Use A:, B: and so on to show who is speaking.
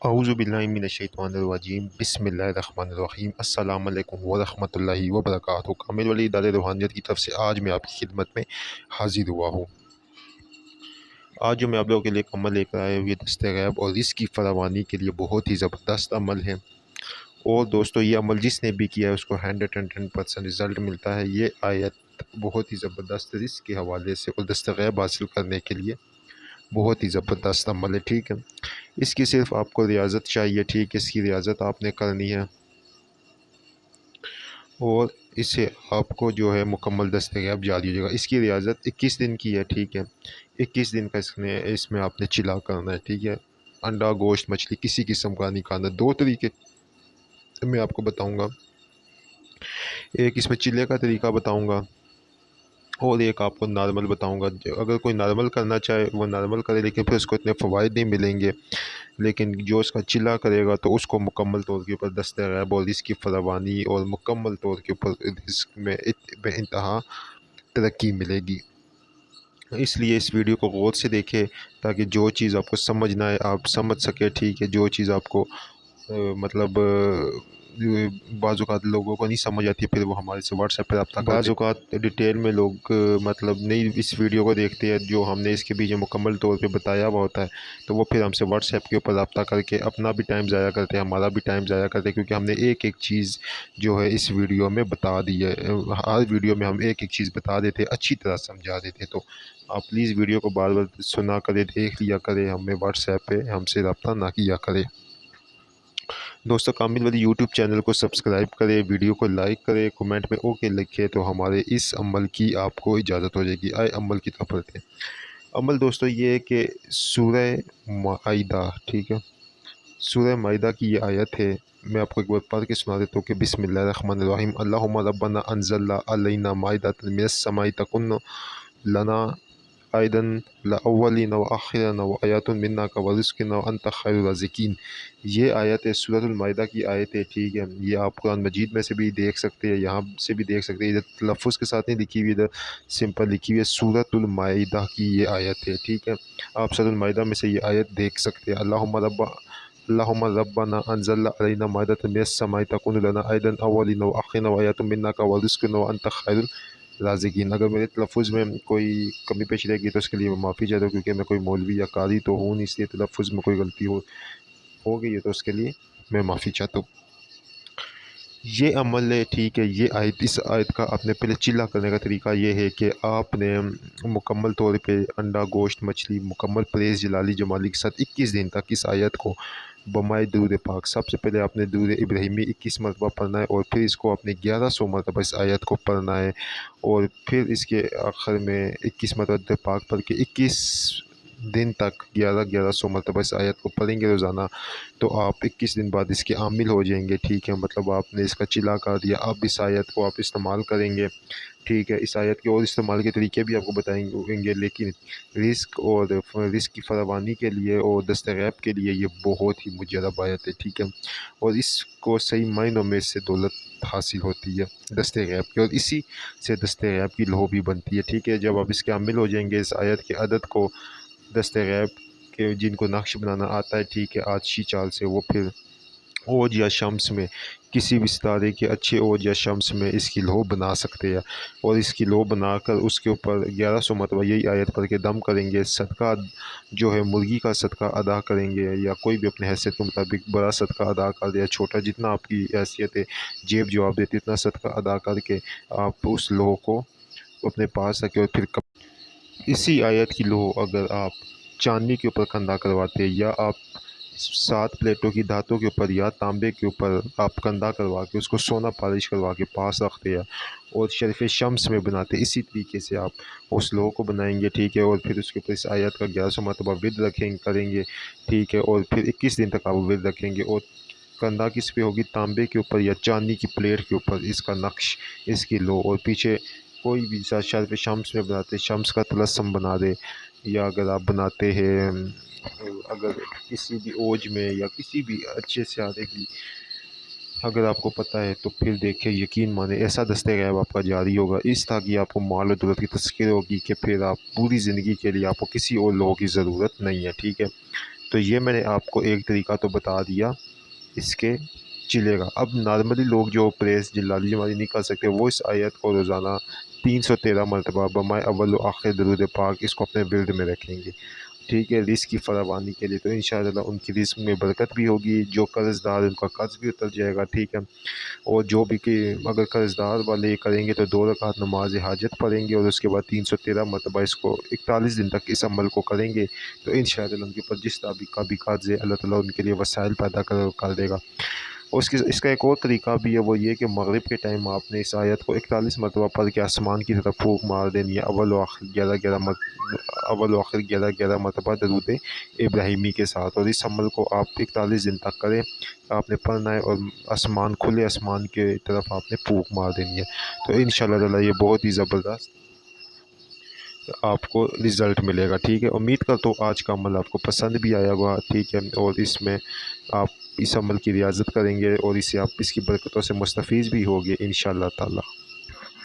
A: اعوذ باللہ من الشیطان الرجیم بسم اللہ الرحمن الرحیم السلام علیکم ورحمۃ اللہ وبرکاتہ۔ کامل ولی ادارے روحانیت کی طرف سے آج میں آپ کی خدمت میں حاضر ہوا ہوں۔ آج جو میں آپ لوگوں کے لیے ایک عمل لے کر آیا ہوں، یہ دست غیب اور رزق کی فراوانی کے لیے بہت ہی زبردست عمل ہے۔ اور دوستو، یہ عمل جس نے بھی کیا ہے اس کو 110% رزلٹ ملتا ہے۔ یہ آیت بہت ہی زبردست رزق کے حوالے سے اور دست غیب حاصل کرنے کے لیے بہت ہی زبردست عمل ہے، ٹھیک ہے۔ اس کی صرف آپ کو ریاضت چاہیے، ٹھیک ہے۔ اس کی ریاضت آپ نے کرنی ہے اور اسے آپ کو جو ہے مکمل دست غیب جاری ہو جائے گا۔ اس کی ریاضت 21 دن کی ہے، ٹھیک ہے۔ 21 دن کا اس میں آپ نے چلا کرنا ہے، ٹھیک ہے۔ انڈا، گوشت، مچھلی کسی قسم کا نہیں کھانا۔ 2 طریقے میں آپ کو بتاؤں گا، ایک اس میں چلے کا طریقہ بتاؤں گا اور ایک آپ کو نارمل بتاؤں گا۔ اگر کوئی نارمل کرنا چاہے وہ نارمل کرے، لیکن پھر اس کو اتنے فوائد نہیں ملیں گے۔ لیکن جو اس کا چلا کرے گا تو اس کو مکمل طور کے اوپر دست غیب اور رزق کی فراوانی اور مکمل طور کے اوپر رزق میں بے انتہا ترقی ملے گی۔ اس لیے اس ویڈیو کو غور سے دیکھیں تاکہ جو چیز آپ کو سمجھ نہ آئے آپ سمجھ سکے، ٹھیک ہے۔ جو چیز آپ کو بعض اوقات لوگوں کو نہیں سمجھ آتی، پھر وہ ہمارے سے واٹس ایپ پہ رابطہ کرتے ہیں۔ بعض اوقات ڈیٹیل میں لوگ نہیں اس ویڈیو کو دیکھتے ہیں جو ہم نے اس کے پیچھے مکمل طور پہ بتایا ہوا ہوتا ہے، تو وہ پھر ہم سے واٹس ایپ کے اوپر رابطہ کر کے اپنا بھی ٹائم ضائع کرتے ہیں، ہمارا بھی ٹائم ضائع کرتے ہیں، کیونکہ ہم نے ایک ایک چیز جو ہے اس ویڈیو میں بتا دی ہے۔ ہر ویڈیو میں ہم ایک ایک چیز بتا دیتے، اچھی طرح سمجھا دیتے۔ تو آپ پلیز ویڈیو کو بار بار سنا کرے، دیکھ لیا کرے، ہمیں واٹس ایپ پہ ہم سے رابطہ نہ کیا کرے۔ دوستو، کامل ولی یوٹیوب چینل کو سبسکرائب کرے، ویڈیو کو لائک کرے، کومنٹ میں اوکے لکھے تو ہمارے اس عمل کی آپ کو اجازت ہو جائے گی۔ آئے عمل کی طرف بڑھتے ہیں۔ عمل دوستو یہ ہے کہ سورہ مائدہ، ٹھیک ہے، سورہ مائدہ کی یہ آیت ہے۔ میں آپ کو ایک بار پڑھ کے سنا دیتا ہوں کہ بسم اللہ الرحمن الرحیم اللہم ربنا انزل علینا مائدۃ من السماء تکن لنا عیداً للاولین وآخرین وآیات منک ورزقنا وانت خیر الرازقین۔ یہ آیت ہے، سورۃ المائدہ کی آیت ہے، ٹھیک ہے۔ یہ آپ قرآن مجید میں سے بھی دیکھ سکتے ہیں، یہاں سے بھی دیکھ سکتے ہیں۔ ادھر تلفظ کے ساتھ نہیں لکھی ہوئی، ادھر سمپل لکھی ہوئی ہے، سورۃ المائدہ کی یہ آیت ہے، ٹھیک ہے۔ آپ سورۃ المائدہ میں سے یہ آیت دیکھ سکتے ہیں۔ اللہم ربنا انزل علینا مائدۃ من السماء تکون لنا عیدا للاولین وآخرین وآیات منک ورزقنا وانت خیر الرازقین۔ اگر میرے تلفظ میں کوئی کمی پیش رہے گی تو اس کے لیے میں معافی چاہتا ہوں، کیونکہ میں کوئی مولوی یا قاری تو ہوں نہیں، اس لیے تلفظ میں کوئی غلطی ہو گئی ہے تو اس کے لیے میں معافی چاہتا ہوں۔ یہ عمل ہے، ٹھیک ہے۔ یہ آیت، اس آیت کا آپ نے پہلے چلا کرنے کا طریقہ یہ ہے کہ آپ نے مکمل طور پہ انڈا، گوشت، مچھلی مکمل پرہیز جلالی جمالی کے ساتھ 21 دن تک اس آیت کو بمائے درود پاک، سب سے پہلے آپ نے درود ابراہیمی 21 مرتبہ پڑھنا ہے، اور پھر اس کو آپ نے 1100 مرتبہ اس آیت کو پڑھنا ہے، اور پھر اس کے آخر میں 21 مرتبہ درود پاک پڑھ کے 21 دن تک 1100 مرتبہ اس آیت کو پڑھیں گے روزانہ، تو آپ 21 دن بعد اس کے عامل ہو جائیں گے، ٹھیک ہے۔ مطلب آپ نے اس کا چلا کر دیا، اب اس آیت کو آپ استعمال کریں گے، ٹھیک ہے۔ اس آیت کے اور استعمال کے طریقے بھی آپ کو بتائیں گے، لیکن رزق اور رزق کی فراوانی کے لیے اور دست غیب کے لیے یہ بہت ہی مجرب آیت ہے، ٹھیک ہے۔ اور اس کو صحیح معنوں میں سے دولت حاصل ہوتی ہے دست غیب کی، اور اسی سے دست غیب کی لو بھی بنتی ہے، ٹھیک ہے۔ جب آپ اس کے عامل ہو جائیں گے، اس آیت کے عدد کو دست غیب کے جن کو نقش بنانا آتا ہے، ٹھیک ہے، آتشی چال سے، وہ پھر اوج یا شمس میں کسی بھی ستارے کے اچھے اوج یا شمس میں اس کی لو بنا سکتے ہیں، اور اس کی لو بنا کر اس کے اوپر 1100 مرتبہ یہی آیت پڑھ کے دم کریں گے۔ صدقہ جو ہے مرغی کا صدقہ ادا کریں گے، یا کوئی بھی اپنے حیثیت کے مطابق بڑا صدقہ ادا کر دے یا چھوٹا، جتنا آپ کی حیثیت ہے، جیب جواب دیتی اتنا صدقہ ادا کر کے آپ اس لو کو اپنے پاس رکھیں، اور پھر اسی آیت کی لو اگر آپ چاندنی کے اوپر کندھا کرواتے، یا آپ 7 پلیٹوں کی دھاتوں کے اوپر یا تانبے کے اوپر آپ کندھا کروا کے اس کو سونا پالش کروا کے پاس رکھتے ہیں اور شریف شمس میں بناتے، اسی طریقے سے آپ اس لوہو کو بنائیں گے، ٹھیک ہے۔ اور پھر اس کے اوپر اس آیت کا 1100 مرتبہ ورد کریں گے، ٹھیک ہے، اور پھر 21 دن تک آپ ورد رکھیں گے، اور کندھا کس پہ ہوگی؟ تانبے کے اوپر یا چاندنی کی پلیٹ کے اوپر اس کا نقش، اس کی لو، اور پیچھے کوئی بھی شریف شمس میں بناتے شمس کا طلسم بنا دے، یا اگر آپ بناتے ہیں اگر کسی بھی اوج میں یا کسی بھی اچھے سیارے کی اگر آپ کو پتہ ہے تو پھر دیکھیں، یقین مانے ایسا دست غیب آپ کا جاری ہوگا، اس طرح کی آپ کو مال و دولت کی تذکیر ہوگی کہ پھر آپ پوری زندگی کے لیے آپ کو کسی اور لوگوں کی ضرورت نہیں ہے، ٹھیک ہے۔ تو یہ میں نے آپ کو ایک طریقہ تو بتا دیا اس کے چلے گا۔ اب نارملی لوگ جو پریس جلالی جمالی نہیں کر سکتے، وہ اس آیت کو روزانہ 313 مرتبہ بمائے اول و آخر درود پاک اس کو اپنے ورد میں رکھیں گے، ٹھیک ہے، رزق کی فراوانی کے لیے۔ تو انشاءاللہ ان کی رزق میں برکت بھی ہوگی، جو قرض دار ان کا قرض بھی اتر جائے گا، ٹھیک ہے۔ اور جو بھی کہ اگر قرض دار والے کریں گے تو 2 رکعت نماز حاجت پڑھیں گے، اور اس کے بعد 313 مرتبہ اس کو 41 دن تک اس عمل کو کریں گے، تو انشاءاللہ ان کے اوپر جس کا بھی قرض ہے اللہ تعالیٰ ان کے لیے وسائل پیدا کر دے گا۔ اور اس کا ایک اور طریقہ بھی ہے، وہ یہ کہ مغرب کے ٹائم آپ نے اس آیت کو 41 مرتبہ پڑھ کے آسمان کی طرف پھونک مار دینی ہے، اول و آخر 11 مرتبہ درود ابراہیمی کے ساتھ، اور اس عمل کو آپ 41 دن تک کریں، آپ نے پڑھنا ہے، اور کھلے آسمان کے طرف آپ نے پھونک مار دینی ہے۔ تو انشاءاللہ تعالیٰ یہ بہت ہی زبردست آپ کو رزلٹ ملے گا، ٹھیک ہے۔ امید کرتا ہوں آج کا عمل آپ کو پسند بھی آیا ہوگا، ٹھیک ہے، اور اس میں آپ اس عمل کی ریاضت کریں گے، اور اس کی برکتوں سے مستفیض بھی ہوگے انشاءاللہ تعالیٰ۔